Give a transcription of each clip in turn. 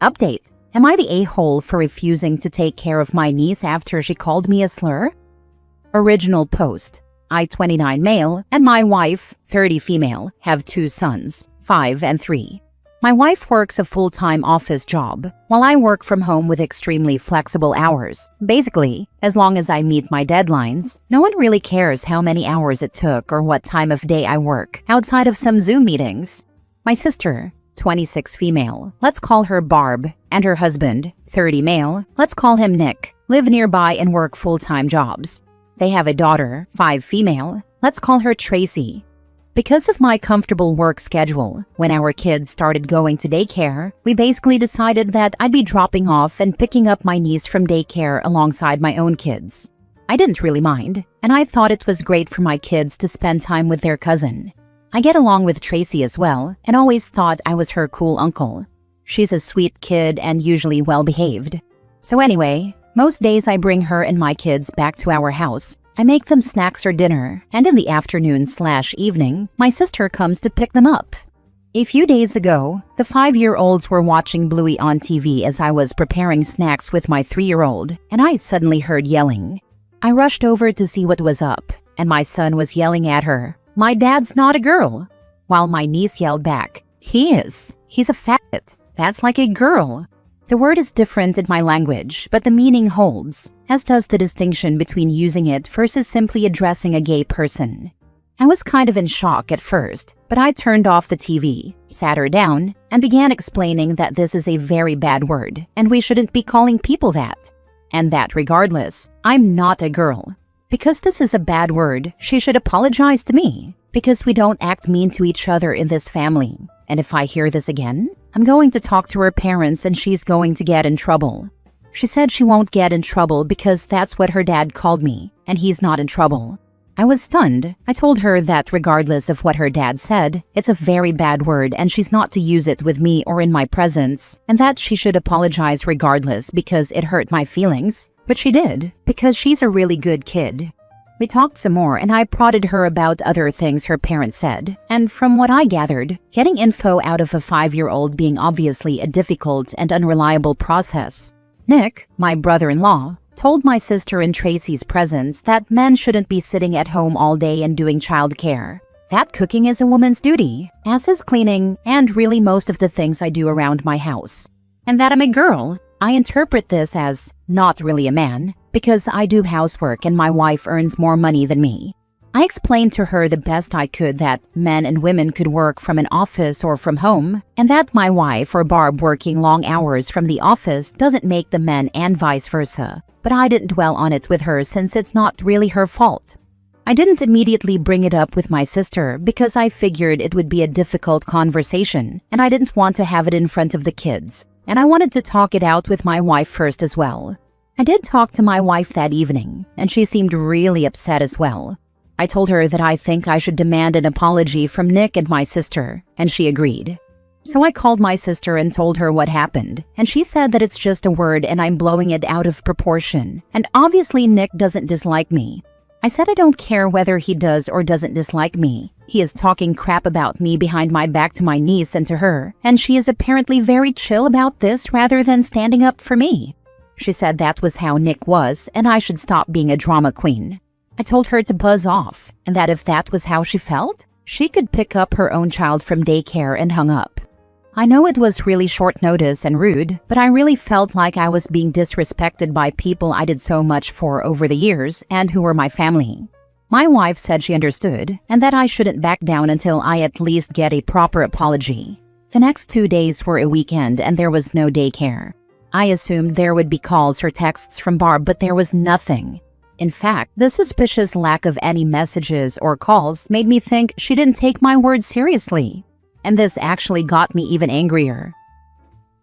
Update. Am I the a-hole for refusing to take care of my niece after she called me a slur? Original post. I, 29 male, and my wife, 30 female, have 2 sons, 5 and 3. My wife works a full-time office job, while I work from home with extremely flexible hours. Basically, as long as I meet my deadlines, no one really cares how many hours it took or what time of day I work, outside of some Zoom meetings. My sister, 26 female, let's call her Barb, and her husband, 30 male, let's call him Nick, live nearby and work full-time jobs. They have a daughter, 5 female, let's call her Tracy. Because of my comfortable work schedule, when our kids started going to daycare, we basically decided that I'd be dropping off and picking up my niece from daycare alongside my own kids. I didn't really mind, and I thought it was great for my kids to spend time with their cousin. I get along with Tracy as well, and always thought I was her cool uncle. She's a sweet kid and usually well-behaved. So anyway, most days I bring her and my kids back to our house. I make them snacks or dinner, and in the afternoon/evening, my sister comes to pick them up. A few days ago, the 5-year-olds were watching Bluey on TV as I was preparing snacks with my 3-year-old, and I suddenly heard yelling. I rushed over to see what was up, and my son was yelling at her, "My dad's not a girl," while my niece yelled back, "He is. He's a faggot. That's like a girl." The word is different in my language, but the meaning holds, as does the distinction between using it versus simply addressing a gay person. I was kind of in shock at first, but I turned off the TV, sat her down, and began explaining that this is a very bad word, and we shouldn't be calling people that. And that regardless, I'm not a girl. Because this is a bad word, she should apologize to me, because we don't act mean to each other in this family. And if I hear this again, I'm going to talk to her parents and she's going to get in trouble. She said she won't get in trouble because that's what her dad called me, and he's not in trouble. I was stunned. I told her that regardless of what her dad said, it's a very bad word and she's not to use it with me or in my presence, and that she should apologize regardless because it hurt my feelings. But she did, because she's a really good kid. We talked some more and I prodded her about other things her parents said, and from what I gathered, getting info out of a 5-year-old being obviously a difficult and unreliable process. Nick, my brother-in-law, told my sister in Tracy's presence that men shouldn't be sitting at home all day and doing childcare. That cooking is a woman's duty, as is cleaning and really most of the things I do around my house. And that I'm a girl. I interpret this as not really a man, because I do housework and my wife earns more money than me. I explained to her the best I could that men and women could work from an office or from home, and that my wife or Barb working long hours from the office doesn't make the men and vice versa. But I didn't dwell on it with her since it's not really her fault. I didn't immediately bring it up with my sister because I figured it would be a difficult conversation, and I didn't want to have it in front of the kids. And I wanted to talk it out with my wife first as well. I did talk to my wife that evening, and she seemed really upset as well. I told her that I think I should demand an apology from Nick and my sister, and she agreed. So I called my sister and told her what happened, and she said that it's just a word and I'm blowing it out of proportion, and obviously Nick doesn't dislike me. I said I don't care whether he does or doesn't dislike me. He is talking crap about me behind my back to my niece and to her, and she is apparently very chill about this rather than standing up for me. She said that was how Nick was, and I should stop being a drama queen. I told her to buzz off, and that if that was how she felt, she could pick up her own child from daycare, and hung up. I know it was really short notice and rude, but I really felt like I was being disrespected by people I did so much for over the years and who were my family. My wife said she understood, and that I shouldn't back down until I at least get a proper apology. The next 2 days were a weekend and there was no daycare. I assumed there would be calls or texts from Barb, but there was nothing. In fact, the suspicious lack of any messages or calls made me think she didn't take my words seriously. And this actually got me even angrier.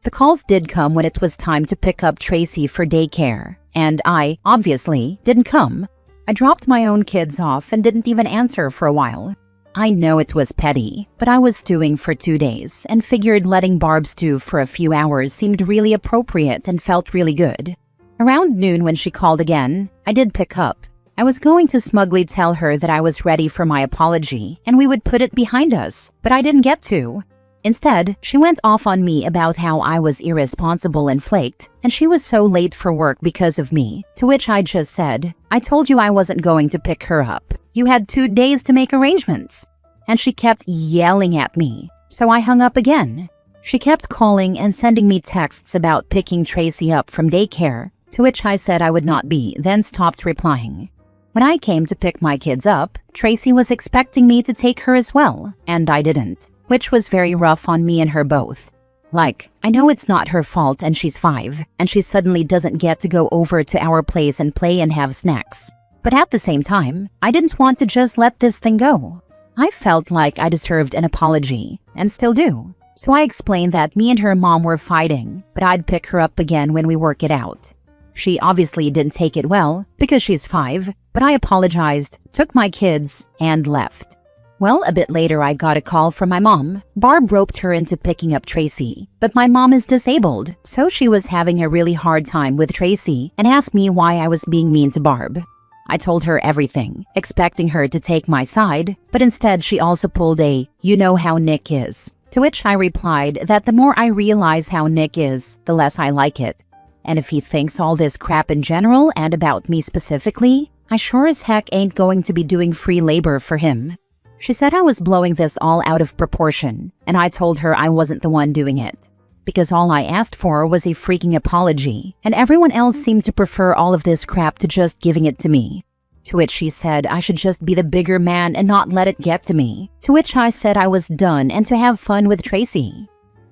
The calls did come when it was time to pick up Tracy for daycare, and I, obviously, didn't come. I dropped my own kids off and didn't even answer for a while. I know it was petty, but I was stewing for 2 days and figured letting Barb stew for a few hours seemed really appropriate and felt really good. Around noon when she called again, I did pick up. I was going to smugly tell her that I was ready for my apology and we would put it behind us, but I didn't get to. Instead, she went off on me about how I was irresponsible and flaked, and she was so late for work because of me, to which I just said, "I told you I wasn't going to pick her up. You had 2 days to make arrangements." And she kept yelling at me, so I hung up again. She kept calling and sending me texts about picking Tracy up from daycare, to which I said I would not be, then stopped replying. When I came to pick my kids up, Tracy was expecting me to take her as well, and I didn't, which was very rough on me and her both. Like, I know it's not her fault and she's 5, and she suddenly doesn't get to go over to our place and play and have snacks. But at the same time, I didn't want to just let this thing go. I felt like I deserved an apology, and still do. So I explained that me and her mom were fighting, but I'd pick her up again when we work it out. She obviously didn't take it well, because she's 5, but I apologized, took my kids, and left. Well, a bit later I got a call from my mom. Barb roped her into picking up Tracy, but my mom is disabled, so she was having a really hard time with Tracy and asked me why I was being mean to Barb. I told her everything, expecting her to take my side, but instead she also pulled a, "You know how Nick is." To which I replied that the more I realize how Nick is, the less I like it. And if he thinks all this crap in general and about me specifically, I sure as heck ain't going to be doing free labor for him. She said I was blowing this all out of proportion, and I told her I wasn't the one doing it. Because all I asked for was a freaking apology, and everyone else seemed to prefer all of this crap to just giving it to me. To which she said I should just be the bigger man and not let it get to me. To which I said I was done and to have fun with Tracy.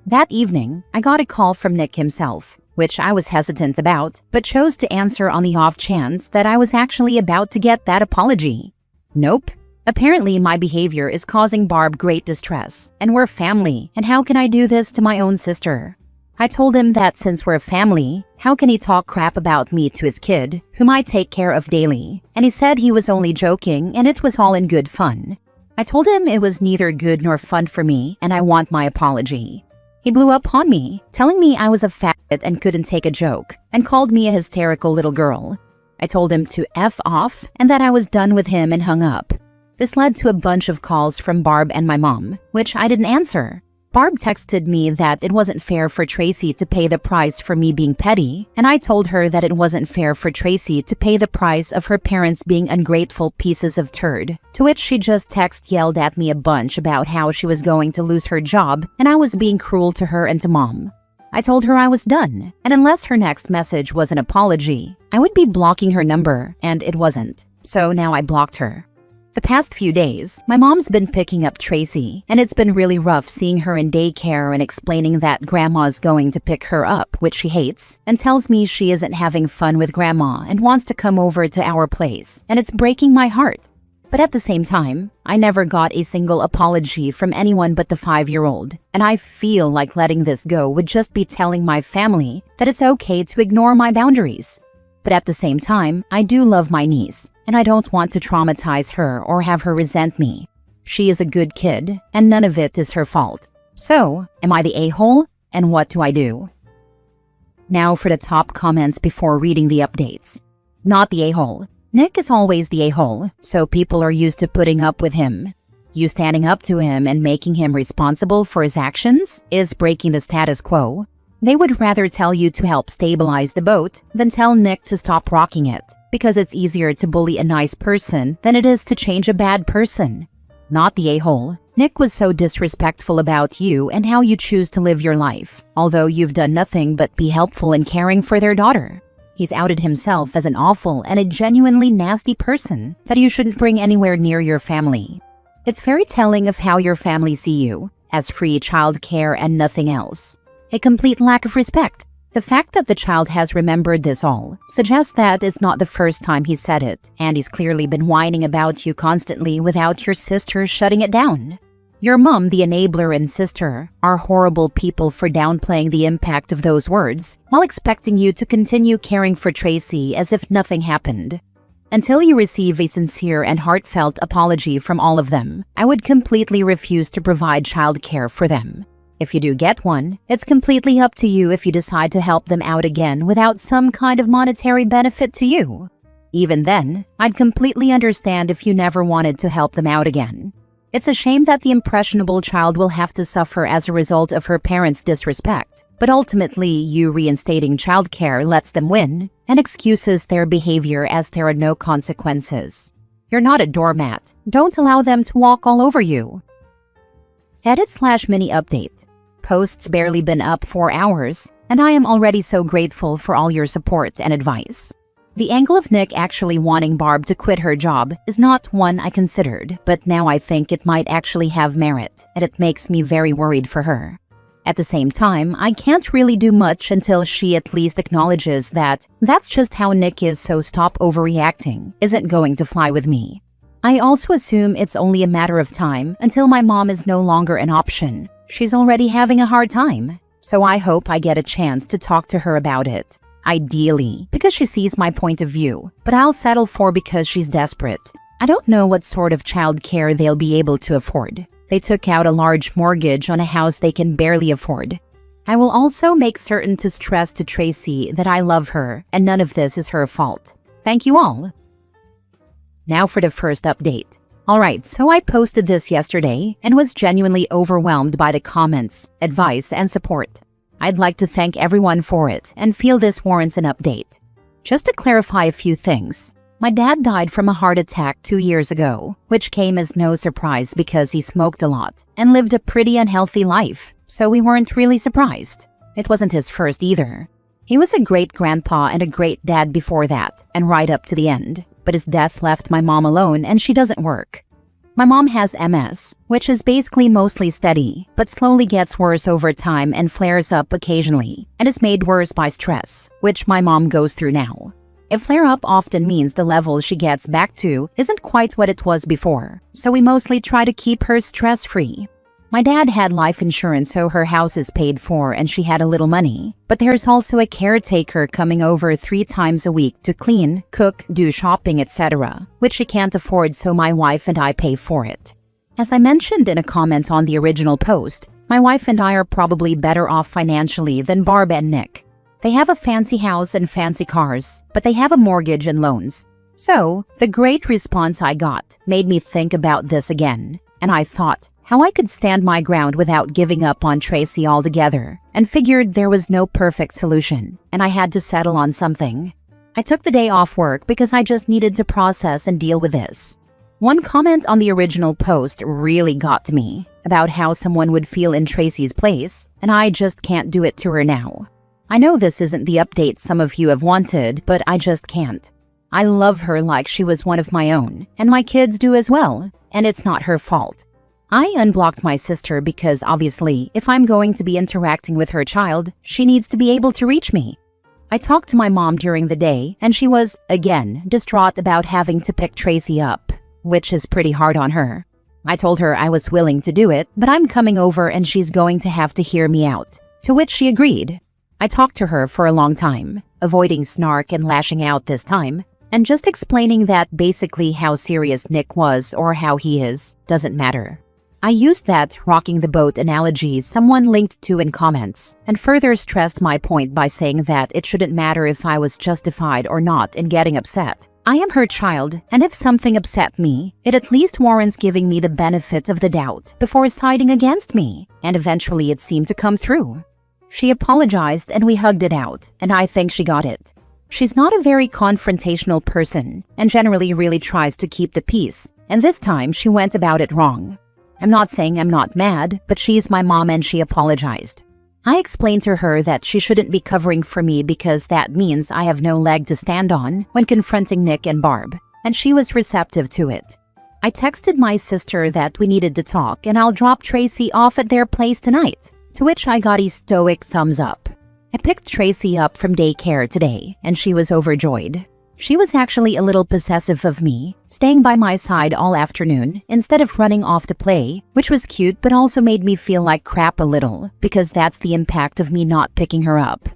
That evening, I got a call from Nick himself, which I was hesitant about, but chose to answer on the off chance that I was actually about to get that apology. Nope. Apparently, my behavior is causing Barb great distress, and we're family, and how can I do this to my own sister? I told him that since we're family, how can he talk crap about me to his kid, whom I take care of daily? And he said he was only joking and it was all in good fun. I told him it was neither good nor fun for me and I want my apology. He blew up on me, telling me I was a faggot and couldn't take a joke, and called me a hysterical little girl. I told him to F off and that I was done with him and hung up. This led to a bunch of calls from Barb and my mom, which I didn't answer. Barb texted me that it wasn't fair for Tracy to pay the price for me being petty, and I told her that it wasn't fair for Tracy to pay the price of her parents being ungrateful pieces of turd, to which she just yelled at me a bunch about how she was going to lose her job and I was being cruel to her and to mom. I told her I was done, and unless her next message was an apology, I would be blocking her number, and it wasn't. So now I blocked her. The past few days, my mom's been picking up Tracy, and it's been really rough seeing her in daycare and explaining that grandma's going to pick her up, which she hates, and tells me she isn't having fun with grandma and wants to come over to our place, and it's breaking my heart. But at the same time, I never got a single apology from anyone but the 5-year-old, and I feel like letting this go would just be telling my family that it's okay to ignore my boundaries. But at the same time, I do love my niece, and I don't want to traumatize her or have her resent me. She is a good kid, and none of it is her fault. So, am I the a-hole? And what do I do? Now for the top comments before reading the updates. Not the a-hole. Nick is always the a-hole, so people are used to putting up with him. You standing up to him and making him responsible for his actions is breaking the status quo. They would rather tell you to help stabilize the boat than tell Nick to stop rocking it, because it's easier to bully a nice person than it is to change a bad person. Not the a-hole. Nick was so disrespectful about you and how you choose to live your life, although you've done nothing but be helpful in caring for their daughter. He's outed himself as an awful and a genuinely nasty person that you shouldn't bring anywhere near your family. It's very telling of how your family see you, as free child care and nothing else. A complete lack of respect. The fact that the child has remembered this all suggests that it's not the first time he said it, and he's clearly been whining about you constantly without your sister shutting it down. Your mom, the enabler, and sister are horrible people for downplaying the impact of those words while expecting you to continue caring for Tracy as if nothing happened. Until you receive a sincere and heartfelt apology from all of them, I would completely refuse to provide child care for them. If you do get one, it's completely up to you if you decide to help them out again without some kind of monetary benefit to you. Even then, I'd completely understand if you never wanted to help them out again. It's a shame that the impressionable child will have to suffer as a result of her parents' disrespect. But ultimately, you reinstating childcare lets them win and excuses their behavior as there are no consequences. You're not a doormat. Don't allow them to walk all over you. Edit/mini update. Post's barely been up 4 hours, and I am already so grateful for all your support and advice. The angle of Nick actually wanting Barb to quit her job is not one I considered, but now I think it might actually have merit, and it makes me very worried for her. At the same time, I can't really do much until she at least acknowledges that that's just how Nick is, so stop overreacting isn't going to fly with me. I also assume it's only a matter of time until my mom is no longer an option. She's already having a hard time, so I hope I get a chance to talk to her about it. Ideally, because she sees my point of view, but I'll settle for because she's desperate. I don't know what sort of child care they'll be able to afford. They took out a large mortgage on a house they can barely afford. I will also make certain to stress to Tracy that I love her and none of this is her fault. Thank you all. Now for the first update. Alright, so I posted this yesterday and was genuinely overwhelmed by the comments, advice, and support. I'd like to thank everyone for it and feel this warrants an update. Just to clarify a few things. My dad died from a heart attack 2 years ago, which came as no surprise because he smoked a lot and lived a pretty unhealthy life, so we weren't really surprised. It wasn't his first either. He was a great grandpa and a great dad before that, and right up to the end, but his death left my mom alone and she doesn't work. My mom has MS, which is basically mostly steady, but slowly gets worse over time and flares up occasionally, and is made worse by stress, which my mom goes through now. A flare-up often means the level she gets back to isn't quite what it was before, so we mostly try to keep her stress-free. My dad had life insurance, so her house is paid for and she had a little money, but there's also a caretaker coming over 3 times a week to clean, cook, do shopping, etc., which she can't afford, so my wife and I pay for it. As I mentioned in a comment on the original post, my wife and I are probably better off financially than Barb and Nick. They have a fancy house and fancy cars, but they have a mortgage and loans. So, the great response I got made me think about this again, and I thought how I could stand my ground without giving up on Tracy altogether, and figured there was no perfect solution, and I had to settle on something. I took the day off work because I just needed to process and deal with this. One comment on the original post really got to me, about how someone would feel in Tracy's place, and I just can't do it to her now. I know this isn't the update some of you have wanted, but I just can't. I love her like she was one of my own, and my kids do as well, and it's not her fault. I unblocked my sister because obviously, if I'm going to be interacting with her child, she needs to be able to reach me. I talked to my mom during the day, and she was, again, distraught about having to pick Tracy up, which is pretty hard on her. I told her I was willing to do it, but I'm coming over and she's going to have to hear me out, to which she agreed. I talked to her for a long time, avoiding snark and lashing out this time, and just explaining that basically how serious Nick was or how he is doesn't matter. I used that rocking the boat analogy someone linked to in comments, and further stressed my point by saying that it shouldn't matter if I was justified or not in getting upset. I am her child, and if something upset me, it at least warrants giving me the benefit of the doubt before siding against me, and eventually it seemed to come through. She apologized and we hugged it out, and I think she got it. She's not a very confrontational person, and generally really tries to keep the peace, and this time she went about it wrong. I'm not saying I'm not mad, but she's my mom and she apologized. I explained to her that she shouldn't be covering for me because that means I have no leg to stand on when confronting Nick and Barb, and she was receptive to it. I texted my sister that we needed to talk and I'll drop Tracy off at their place tonight, to which I got a stoic thumbs up. I picked Tracy up from daycare today, and she was overjoyed. She was actually a little possessive of me, staying by my side all afternoon instead of running off to play, which was cute but also made me feel like crap a little, because that's the impact of me not picking her up.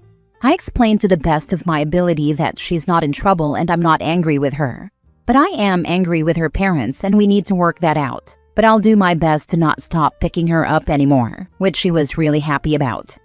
I explained to the best of my ability that she's not in trouble and I'm not angry with her. But I am angry with her parents and we need to work that out. But I'll do my best to not stop picking her up anymore, which she was really happy about.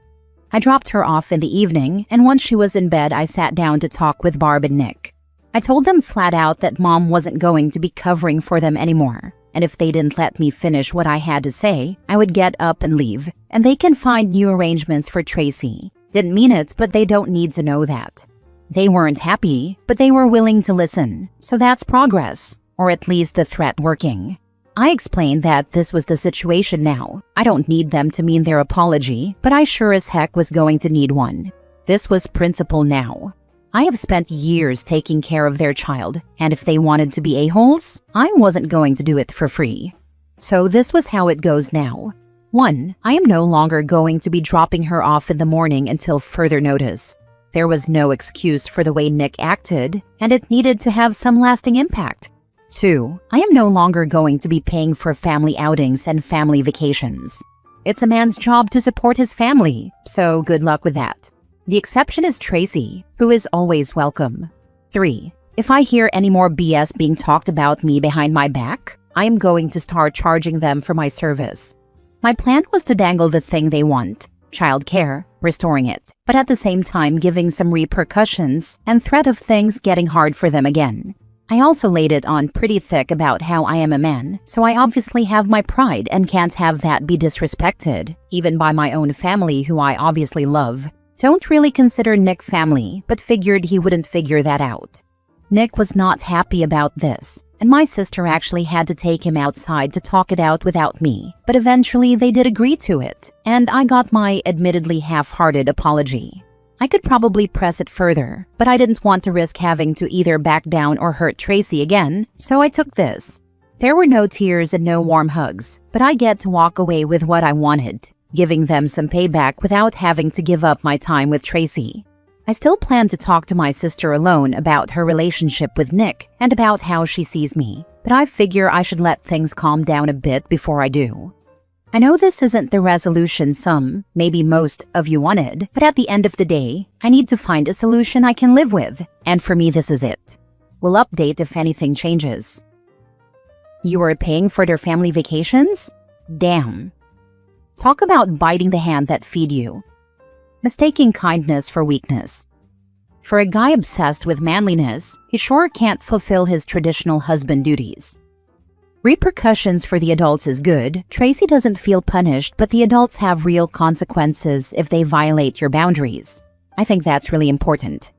I dropped her off in the evening, and once she was in bed, I sat down to talk with Barb and Nick. I told them flat out that Mom wasn't going to be covering for them anymore. and if they didn't let me finish what I had to say, I would get up and leave, and they can find new arrangements for Tracy. Didn't mean it, but they don't need to know that. They weren't happy, but they were willing to listen, so that's progress, or at least the threat working. I explained that this was the situation now. I don't need them to mean their apology, but I sure as heck was going to need one. This was principle now. I have spent years taking care of their child, and if they wanted to be a-holes, I wasn't going to do it for free. So this was how it goes now. 1. I am no longer going to be dropping her off in the morning until further notice. There was no excuse for the way Nick acted, and it needed to have some lasting impact. 2. I am no longer going to be paying for family outings and family vacations. It's a man's job to support his family, so good luck with that. The exception is Tracy, who is always welcome. 3. If I hear any more BS being talked about me behind my back, I am going to start charging them for my service. My plan was to dangle the thing they want, childcare, restoring it, but at the same time giving some repercussions and threat of things getting hard for them again. I also laid it on pretty thick about how I am a man, so I obviously have my pride and can't have that be disrespected, even by my own family who I obviously love. Don't really consider Nick family, but figured he wouldn't figure that out. Nick was not happy about this, and my sister actually had to take him outside to talk it out without me, but eventually they did agree to it, and I got my admittedly half-hearted apology. I could probably press it further, but I didn't want to risk having to either back down or hurt Tracy again, so I took this. There were no tears and no warm hugs, but I get to walk away with what I wanted, giving them some payback without having to give up my time with Tracy. I still plan to talk to my sister alone about her relationship with Nick and about how she sees me, but I figure I should let things calm down a bit before I do. I know this isn't the resolution some, maybe most, of you wanted, but at the end of the day, I need to find a solution I can live with, and for me this is it. We'll update if anything changes. You are paying for their family vacations? Damn. Talk about biting the hand that feed you. Mistaking kindness for weakness. For a guy obsessed with manliness, he sure can't fulfill his traditional husband duties. Repercussions for the adults is good. Tracy doesn't feel punished, but the adults have real consequences if they violate your boundaries. I think that's really important.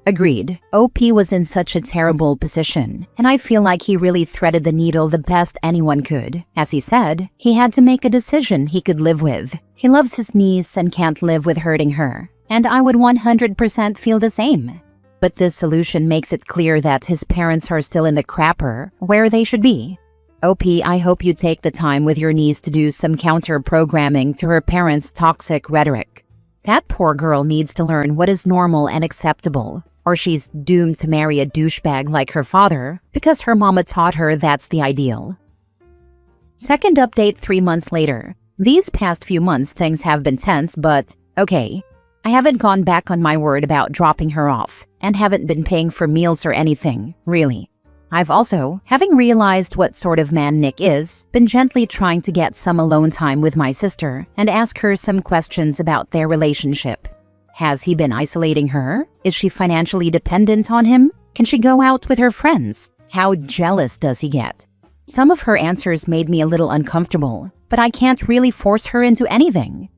Agreed. OP was in such a terrible position, and I feel like he really threaded the needle the best anyone could. As he said, he had to make a decision he could live with. He loves his niece and can't live with hurting her, and I would 100% feel the same. But this solution makes it clear that his parents are still in the crapper, where they should be. OP, I hope you take the time with your niece to do some counter-programming to her parents' toxic rhetoric. That poor girl needs to learn what is normal and acceptable, or she's doomed to marry a douchebag like her father because her mama taught her that's the ideal. Second update 3 months later. These past few months things have been tense, but okay. I haven't gone back on my word about dropping her off, and haven't been paying for meals or anything, really. I've also, having realized what sort of man Nick is, been gently trying to get some alone time with my sister and ask her some questions about their relationship. Has he been isolating her? Is she financially dependent on him? Can she go out with her friends? How jealous does he get? Some of her answers made me a little uncomfortable, but I can't really force her into anything.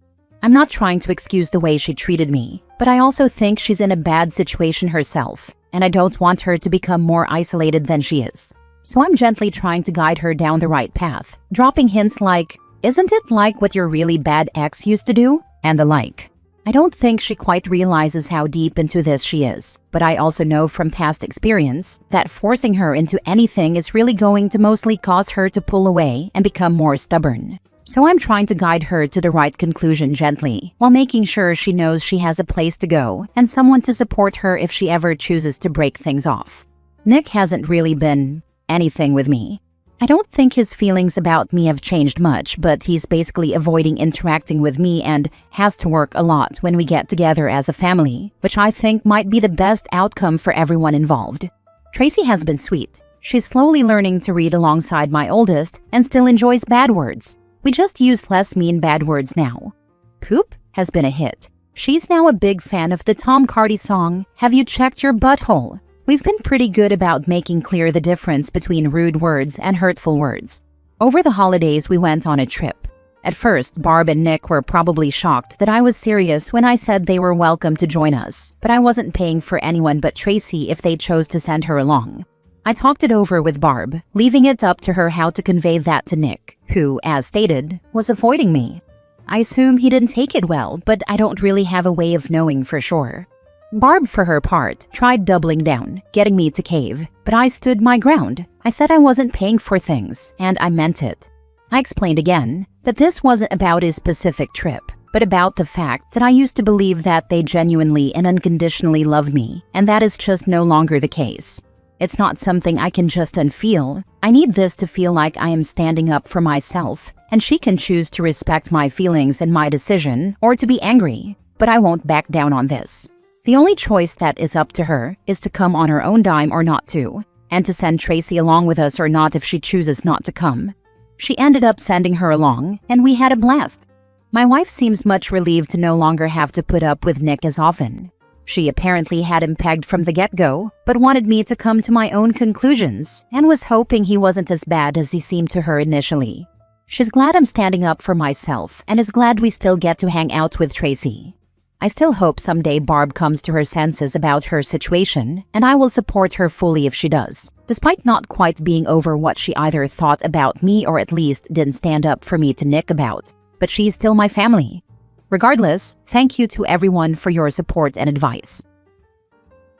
I'm not trying to excuse the way she treated me, but I also think she's in a bad situation herself, and I don't want her to become more isolated than she is. So I'm gently trying to guide her down the right path, dropping hints like, "Isn't it like what your really bad ex used to do?" and the like. I don't think she quite realizes how deep into this she is, but I also know from past experience that forcing her into anything is really going to mostly cause her to pull away and become more stubborn. So I'm trying to guide her to the right conclusion gently, while making sure she knows she has a place to go and someone to support her if she ever chooses to break things off. Nick hasn't really been anything with me. I don't think his feelings about me have changed much, but he's basically avoiding interacting with me and has to work a lot when we get together as a family, which I think might be the best outcome for everyone involved. Tracy has been sweet. She's slowly learning to read alongside my oldest and still enjoys bad words. We just use less mean bad words now. Poop has been a hit. She's now a big fan of the Tom Cardy song, "Have You Checked Your Butthole?" We've been pretty good about making clear the difference between rude words and hurtful words. Over the holidays, we went on a trip. At first, Barb and Nick were probably shocked that I was serious when I said they were welcome to join us, but I wasn't paying for anyone but Tracy if they chose to send her along. I talked it over with Barb, leaving it up to her how to convey that to Nick, who, as stated, was avoiding me. I assume he didn't take it well, but I don't really have a way of knowing for sure. Barb, for her part, tried doubling down, getting me to cave, but I stood my ground. I said I wasn't paying for things, and I meant it. I explained again that this wasn't about a specific trip, but about the fact that I used to believe that they genuinely and unconditionally loved me, and that is just no longer the case. It's not something I can just unfeel. I need this to feel like I am standing up for myself, and she can choose to respect my feelings and my decision, or to be angry, but I won't back down on this. The only choice that is up to her is to come on her own dime or not to, and to send Tracy along with us or not if she chooses not to come. She ended up sending her along, and we had a blast. My wife seems much relieved to no longer have to put up with Nick as often. She apparently had him pegged from the get-go, but wanted me to come to my own conclusions, and was hoping he wasn't as bad as he seemed to her initially. She's glad I'm standing up for myself, and is glad we still get to hang out with Tracy. I still hope someday Barb comes to her senses about her situation, and I will support her fully if she does, despite not quite being over what she either thought about me or at least didn't stand up for me to Nick about. But she's still my family. Regardless, thank you to everyone for your support and advice.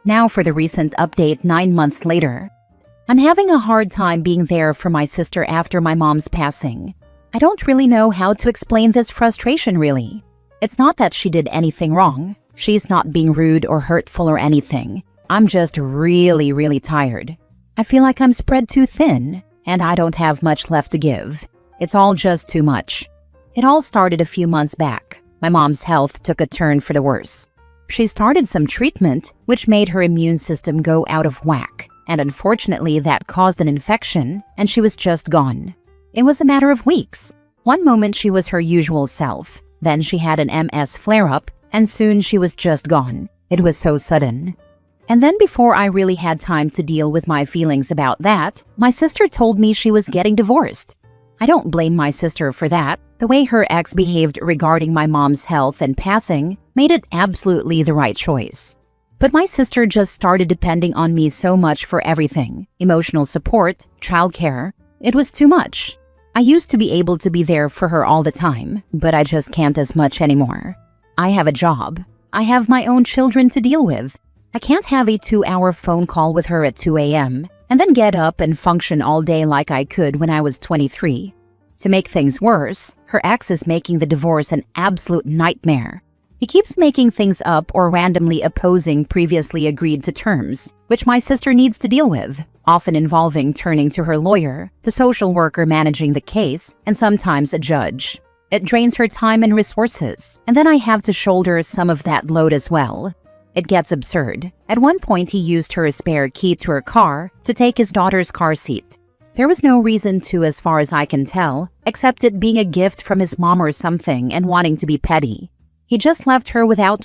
Now for the recent update 9 months later. I'm having a hard time being there for my sister after my mom's passing. I don't really know how to explain this frustration really. It's not that she did anything wrong. She's not being rude or hurtful or anything. I'm just really tired. I feel like I'm spread too thin, and I don't have much left to give. It's all just too much. It all started a few months back. My mom's health took a turn for the worse. She started some treatment, which made her immune system go out of whack, and unfortunately that caused an infection, and she was just gone. It was a matter of weeks. One moment she was her usual self. Then she had an MS flare-up, and soon she was just gone. It was so sudden. And then before I really had time to deal with my feelings about that, my sister told me she was getting divorced. I don't blame my sister for that. The way her ex behaved regarding my mom's health and passing made it absolutely the right choice. But my sister just started depending on me so much for everything. Emotional support, childcare. It was too much. I used to be able to be there for her all the time, but I just can't as much anymore. I have a job. I have my own children to deal with. I can't have a 2-hour phone call with her at 2 a.m. and then get up and function all day like I could when I was 23. To make things worse, her ex is making the divorce an absolute nightmare. He keeps making things up or randomly opposing previously agreed to terms, which my sister needs to deal with, often involving turning to her lawyer, the social worker managing the case, and sometimes a judge. It drains her time and resources, and then I have to shoulder some of that load as well. It gets absurd. At one point, he used her spare key to her car to take his daughter's car seat. There was no reason to, as far as I can tell, except it being a gift from his mom or something and wanting to be petty. He just left her without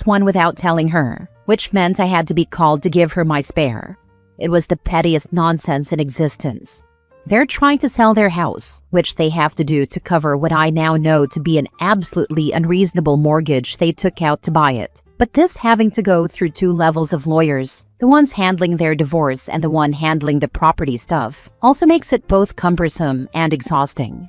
telling her, which meant I had to be called to give her my spare. It was the pettiest nonsense in existence. They're trying to sell their house, which they have to do to cover what I now know to be an absolutely unreasonable mortgage they took out to buy it. But this having to go through 2 levels of lawyers, the ones handling their divorce and the one handling the property stuff, also makes it both cumbersome and exhausting.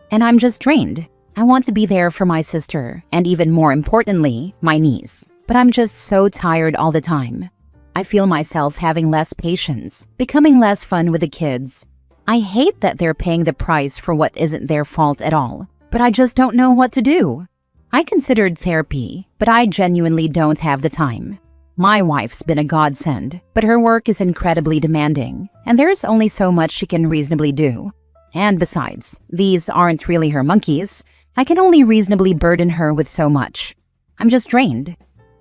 And I'm just drained. I want to be there for my sister, and even more importantly, my niece. But I'm just so tired all the time. I feel myself having less patience, becoming less fun with the kids. I hate that they're paying the price for what isn't their fault at all, but I just don't know what to do. I considered therapy, but I genuinely don't have the time. My wife's been a godsend, but her work is incredibly demanding, and there's only so much she can reasonably do. And besides, these aren't really her monkeys. I can only reasonably burden her with so much. I'm just drained.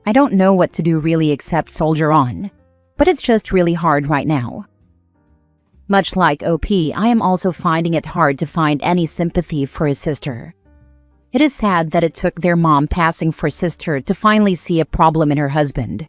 I don't know what to do really except soldier on. But it's just really hard right now. Much like OP, I am also finding it hard to find any sympathy for his sister. It is sad that it took their mom passing for sister to finally see a problem in her husband.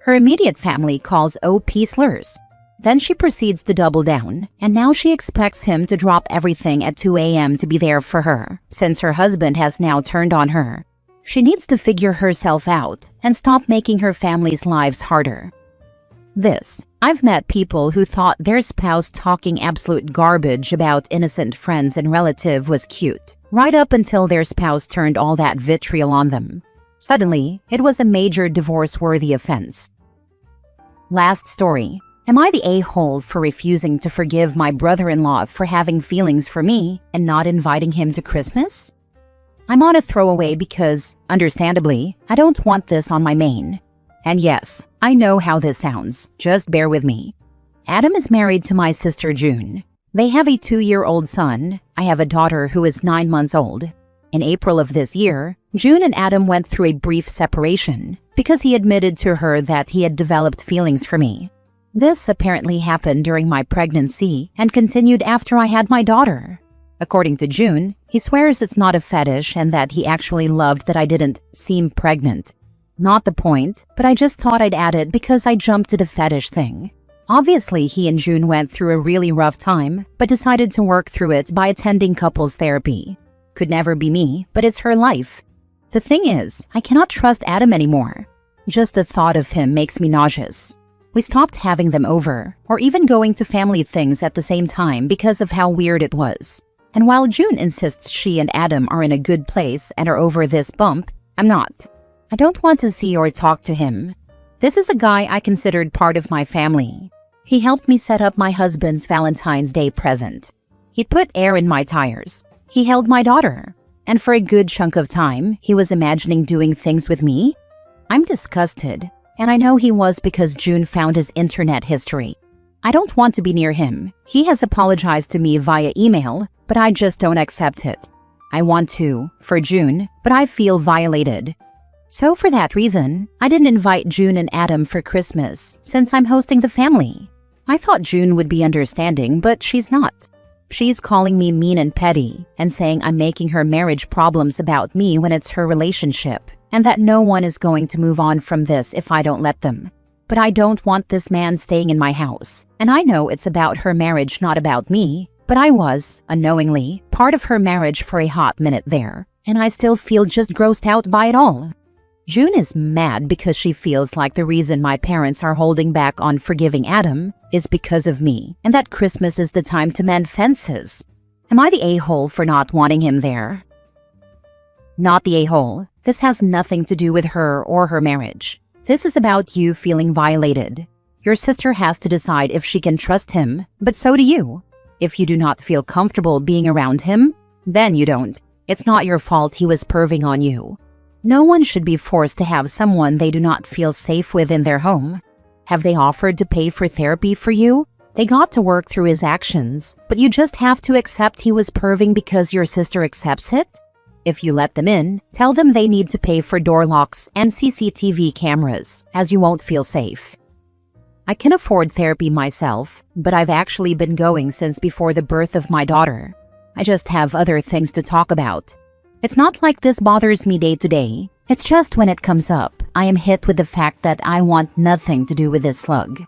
Her immediate family calls OP slurs. Then she proceeds to double down, and now she expects him to drop everything at 2 a.m. to be there for her, since her husband has now turned on her. She needs to figure herself out and stop making her family's lives harder. I've met people who thought their spouse talking absolute garbage about innocent friends and relatives was cute, right up until their spouse turned all that vitriol on them. Suddenly, it was a major divorce-worthy offense. Last story. Am I the a-hole for refusing to forgive my brother-in-law for having feelings for me and not inviting him to Christmas? I'm on a throwaway because, understandably, I don't want this on my main. And yes, I know how this sounds, just bear with me. Adam is married to my sister June. They have a 2-year-old son. I have a daughter who is 9 months old. In April of this year, June and Adam went through a brief separation because he admitted to her that he had developed feelings for me. This apparently happened during my pregnancy and continued after I had my daughter. According to June, he swears it's not a fetish and that he actually loved that I didn't seem pregnant. Not the point, but I just thought I'd add it because I jumped to the fetish thing. Obviously, he and June went through a really rough time, but decided to work through it by attending couples therapy. Could never be me, but it's her life. The thing is, I cannot trust Adam anymore. Just the thought of him makes me nauseous. We stopped having them over, or even going to family things at the same time because of how weird it was. And while June insists she and Adam are in a good place and are over this bump, I'm not. I don't want to see or talk to him. This is a guy I considered part of my family. He helped me set up my husband's Valentine's Day present. He put air in my tires. He held my daughter. And for a good chunk of time, he was imagining doing things with me. I'm disgusted. And I know he was because June found his internet history. I don't want to be near him. He has apologized to me via email, but I just don't accept it. I want to, for June, but I feel violated. So for that reason, I didn't invite June and Adam for Christmas, since I'm hosting the family. I thought June would be understanding, but she's not. She's calling me mean and petty, and saying I'm making her marriage problems about me when it's her relationship, and that no one is going to move on from this if I don't let them. But I don't want this man staying in my house, and I know it's about her marriage, not about me, but I was, unknowingly, part of her marriage for a hot minute there, and I still feel just grossed out by it all. June is mad because she feels like the reason my parents are holding back on forgiving Adam is because of me, and that Christmas is the time to mend fences. Am I the a-hole for not wanting him there? Not the a-hole. This has nothing to do with her or her marriage. This is about you feeling violated. Your sister has to decide if she can trust him, but so do you. If you do not feel comfortable being around him, then you don't. It's not your fault he was perving on you. No one should be forced to have someone they do not feel safe with in their home. Have they offered to pay for therapy for you? They got to work through his actions, but you just have to accept he was perving because your sister accepts it? If you let them in, tell them they need to pay for door locks and CCTV cameras, as you won't feel safe. I can afford therapy myself, but I've actually been going since before the birth of my daughter. I just have other things to talk about. It's not like this bothers me day to day. It's just when it comes up, I am hit with the fact that I want nothing to do with this slug.